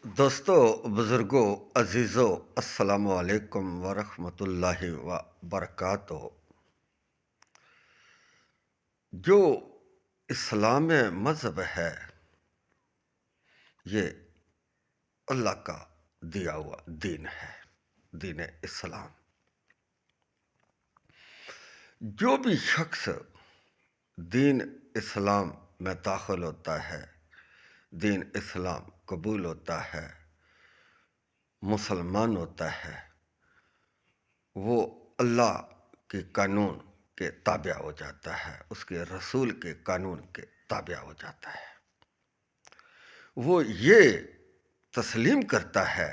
دوستو، بزرگوں، عزیزوں، السلام علیکم ورحمۃ اللہ وبرکاتہ۔ جو اسلام مذہب ہے، یہ اللہ کا دیا ہوا دین ہے، دین اسلام۔ جو بھی شخص دین اسلام میں داخل ہوتا ہے، دین اسلام قبول ہوتا ہے، مسلمان ہوتا ہے، وہ اللہ کے قانون کے تابع ہو جاتا ہے، اس کے رسول کے قانون کے تابع ہو جاتا ہے۔ وہ یہ تسلیم کرتا ہے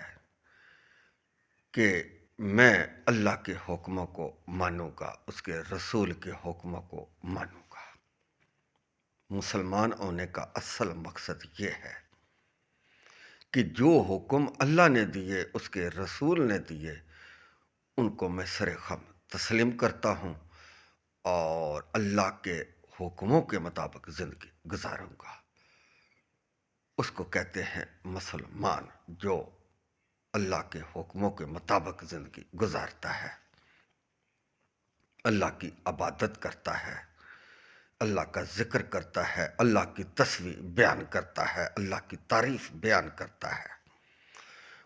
کہ میں اللہ کے حکموں کو مانوں گا، اس کے رسول کے حکموں کو مانوں گا۔ مسلمان ہونے کا اصل مقصد یہ ہے کہ جو حکم اللہ نے دیے، اس کے رسول نے دیے، ان کو میں سرخم تسلیم کرتا ہوں اور اللہ کے حکموں کے مطابق زندگی گزاروں گا۔ اس کو کہتے ہیں مسلمان، جو اللہ کے حکموں کے مطابق زندگی گزارتا ہے، اللہ کی عبادت کرتا ہے، اللہ کا ذکر کرتا ہے، اللہ کی تسبیح بیان کرتا ہے، اللہ کی تعریف بیان کرتا ہے۔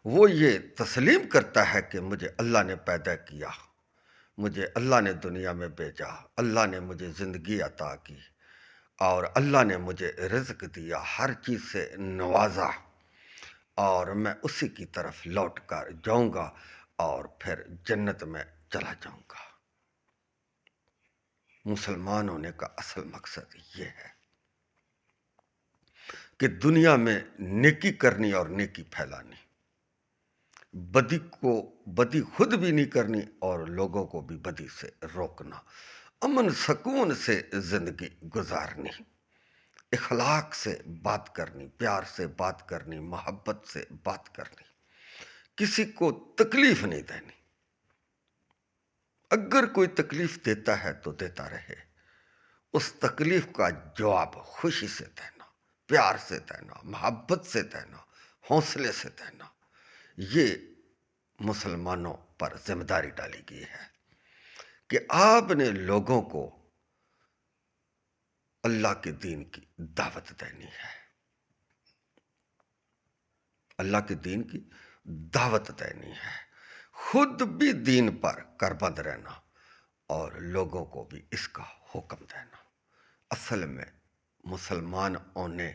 وہ یہ تسلیم کرتا ہے کہ مجھے اللہ نے پیدا کیا، مجھے اللہ نے دنیا میں بھیجا، اللہ نے مجھے زندگی عطا کی، اور اللہ نے مجھے رزق دیا، ہر چیز سے نوازا، اور میں اسی کی طرف لوٹ کر جاؤں گا اور پھر جنت میں چلا جاؤں گا۔ مسلمان ہونے کا اصل مقصد یہ ہے کہ دنیا میں نیکی کرنی اور نیکی پھیلانی، بدی خود بھی نہیں کرنی اور لوگوں کو بھی بدی سے روکنا، امن سکون سے زندگی گزارنی، اخلاق سے بات کرنی، پیار سے بات کرنی، محبت سے بات کرنی، کسی کو تکلیف نہیں دینی۔ اگر کوئی تکلیف دیتا ہے تو دیتا رہے، اس تکلیف کا جواب خوشی سے دینا، پیار سے دینا، محبت سے دینا، حوصلے سے دینا۔ یہ مسلمانوں پر ذمہ داری ڈالی گئی ہے کہ آپ نے لوگوں کو اللہ کے دین کی دعوت دینی ہے، اللہ کے دین کی دعوت دینی ہے، خود بھی دین پر کاربند رہنا اور لوگوں کو بھی اس کا حکم دینا۔ اصل میں مسلمان ہونے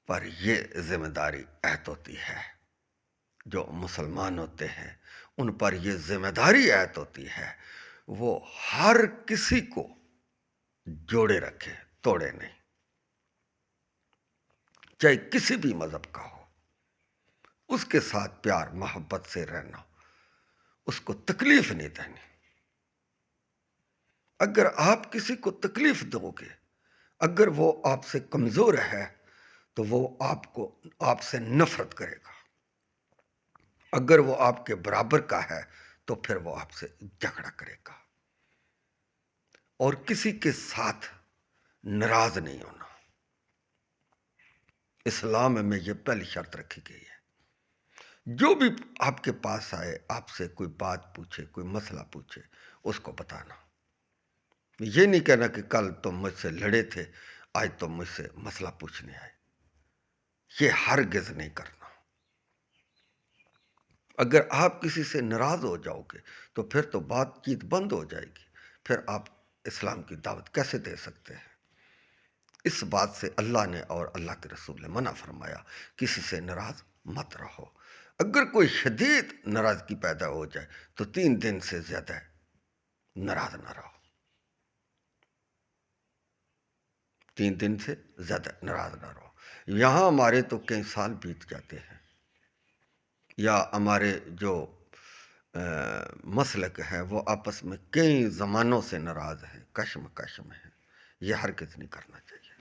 پر یہ ذمہ داری عائد ہوتی ہے، جو مسلمان ہوتے ہیں ان پر یہ ذمہ داری عائد ہوتی ہے، وہ ہر کسی کو جوڑے رکھے، توڑے نہیں، چاہے کسی بھی مذہب کا ہو، اس کے ساتھ پیار محبت سے رہنا، اس کو تکلیف نہیں دینی۔ اگر آپ کسی کو تکلیف دو گے، اگر وہ آپ سے کمزور ہے تو وہ آپ سے نفرت کرے گا، اگر وہ آپ کے برابر کا ہے تو پھر وہ آپ سے جھگڑا کرے گا۔ اور کسی کے ساتھ ناراض نہیں ہونا، اسلام میں یہ پہلی شرط رکھی گئی ہے۔ جو بھی آپ کے پاس آئے، آپ سے کوئی بات پوچھے، کوئی مسئلہ پوچھے، اس کو بتانا۔ یہ نہیں کہنا کہ کل تم مجھ سے لڑے تھے، آج تم مجھ سے مسئلہ پوچھنے آئے، یہ ہرگز نہیں کرنا۔ اگر آپ کسی سے ناراض ہو جاؤ گے تو پھر تو بات چیت بند ہو جائے گی، پھر آپ اسلام کی دعوت کیسے دے سکتے ہیں؟ اس بات سے اللہ نے اور اللہ کے رسول نے منع فرمایا، کسی سے ناراض مت رہو۔ اگر کوئی شدید ناراضگی پیدا ہو جائے تو 3 دن سے زیادہ ناراض نہ رہو، 3 دن سے زیادہ ناراض نہ رہو۔ یہاں ہمارے تو کئی سال بیت جاتے ہیں، یا ہمارے جو مسلک ہے وہ آپس میں کئی زمانوں سے ناراض ہیں، کشمکش میں ہیں۔ یہ ہرگز نہیں کرنا چاہیے۔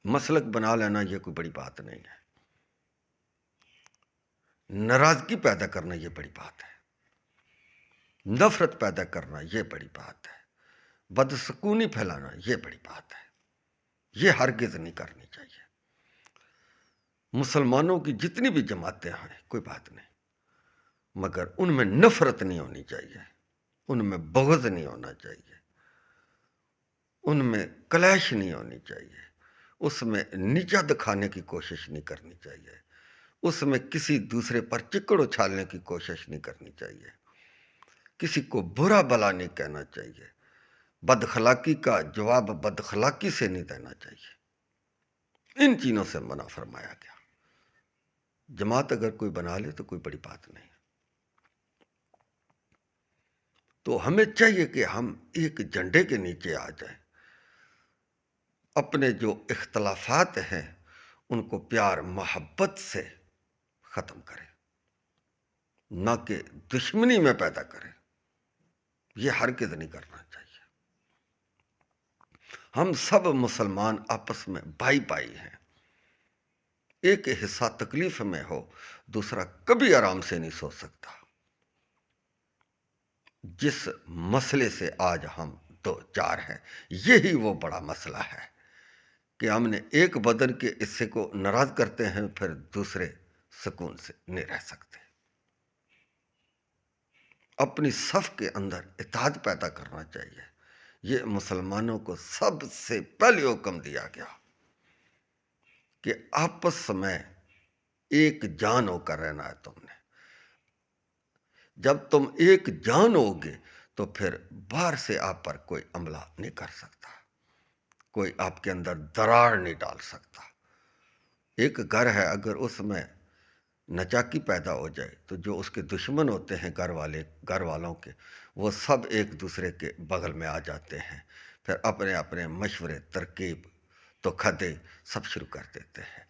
مسلک بنا لینا یہ کوئی بڑی بات نہیں ہے، ناراضگی پیدا کرنا یہ بڑی بات ہے، نفرت پیدا کرنا یہ بڑی بات ہے، بدسکونی پھیلانا یہ بڑی بات ہے، یہ ہرگز نہیں کرنی چاہیے۔ مسلمانوں کی جتنی بھی جماعتیں ہیں کوئی بات نہیں، مگر ان میں نفرت نہیں ہونی چاہیے، ان میں بغض نہیں ہونا چاہیے، ان میں کلیش نہیں ہونی چاہیے، اس میں نیچا دکھانے کی کوشش نہیں کرنی چاہیے، اس میں کسی دوسرے پر چکڑ اچھالنے کی کوشش نہیں کرنی چاہیے، کسی کو برا بلا نہیں کہنا چاہیے، بدخلاقی کا جواب بدخلاقی سے نہیں دینا چاہیے۔ ان چیزوں سے منع فرمایا گیا۔ جماعت اگر کوئی بنا لے تو کوئی بڑی بات نہیں، تو ہمیں چاہیے کہ ہم ایک جھنڈے کے نیچے آ جائیں، اپنے جو اختلافات ہیں ان کو پیار محبت سے ختم کریں، نہ کہ دشمنی میں پیدا کریں۔ یہ ہرگز نہیں کرنا چاہیے۔ ہم سب مسلمان آپس میں بھائی بھائی ہیں، ایک حصہ تکلیف میں ہو دوسرا کبھی آرام سے نہیں سو سکتا۔ جس مسئلے سے آج ہم دو چار ہیں، یہی وہ بڑا مسئلہ ہے کہ ہم نے ایک بدن کے حصے کو ناراض کرتے ہیں، پھر دوسرے سکون سے نہیں رہ سکتے۔ اپنی صف کے اندر اتحاد پیدا کرنا چاہیے۔ یہ مسلمانوں کو سب سے پہلے حکم دیا گیا کہ آپس میں ایک جان ہو کر رہنا ہے تم نے۔ جب تم ایک جان ہوگے تو پھر باہر سے آپ پر کوئی حملہ نہیں کر سکتا، کوئی آپ کے اندر دراڑ نہیں ڈال سکتا۔ ایک گھر ہے، اگر اس میں نچاکی پیدا ہو جائے تو جو اس کے دشمن ہوتے ہیں گھر والوں کے، وہ سب ایک دوسرے کے بغل میں آ جاتے ہیں، پھر اپنے اپنے مشورے ترکیب تو کھدے سب شروع کر دیتے ہیں۔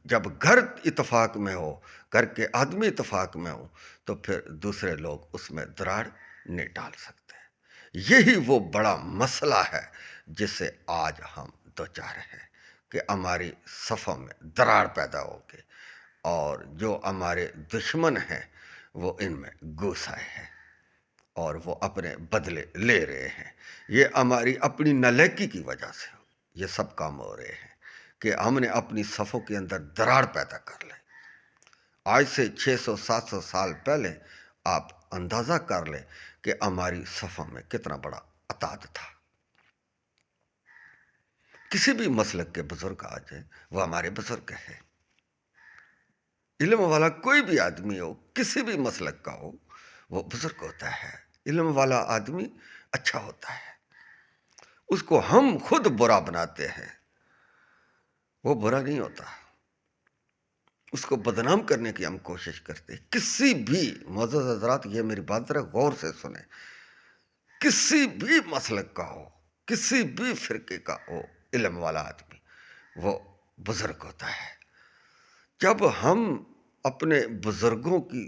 جب گھر اتفاق میں ہو، گھر کے آدمی اتفاق میں ہو، تو پھر دوسرے لوگ اس میں دراڑ نہیں ڈال سکتے۔ یہی وہ بڑا مسئلہ ہے جس سے آج ہم دوچار ہیں کہ ہماری صفوں میں دراڑ پیدا ہوگی، اور جو ہمارے دشمن ہیں وہ ان میں گھس آئے ہیں اور وہ اپنے بدلے لے رہے ہیں۔ یہ ہماری اپنی نالائکی کی وجہ سے یہ سب کام ہو رہے ہیں کہ ہم نے اپنی صفوں کے اندر دراڑ پیدا کر لیں۔ آج سے 600-700 سال پہلے آپ اندازہ کر لیں کہ ہماری صفوں میں کتنا بڑا اتحاد تھا۔ کسی بھی مسلک کے بزرگ آ جائیں، وہ ہمارے بزرگ ہیں۔ علم والا کوئی بھی آدمی ہو، کسی بھی مسلک کا ہو، وہ بزرگ ہوتا ہے۔ علم والا آدمی اچھا ہوتا ہے، اس کو ہم خود برا بناتے ہیں، وہ برا نہیں ہوتا۔ اس کو بدنام کرنے کی ہم کوشش کرتے ہیں۔ کسی بھی معزز حضرات، یہ میری بات ذرا غور سے سنیں، کسی بھی مسلک کا ہو، کسی بھی فرقے کا ہو، علم والا آدمی وہ بزرگ ہوتا ہے۔ جب ہم اپنے بزرگوں کی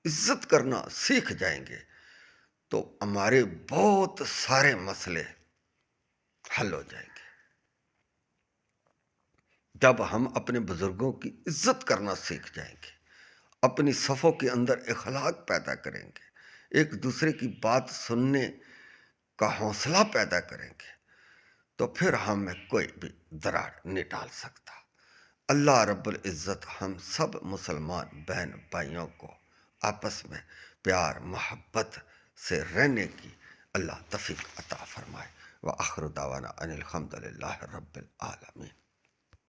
عزت کرنا سیکھ جائیں گے تو ہمارے بہت سارے مسئلے حل ہو جائیں گے۔ جب ہم اپنے بزرگوں کی عزت کرنا سیکھ جائیں گے، اپنی صفوں کے اندر اخلاق پیدا کریں گے، ایک دوسرے کی بات سننے کا حوصلہ پیدا کریں گے، تو پھر ہمیں کوئی بھی دراڑ نہیں ڈال سکتا۔ اللہ رب العزت ہم سب مسلمان بہن بھائیوں کو آپس میں پیار محبت سے رہنے کی اللہ توفیق عطا فرمائے۔ وآخر دعوانا ان الحمد للہ رب العالمین۔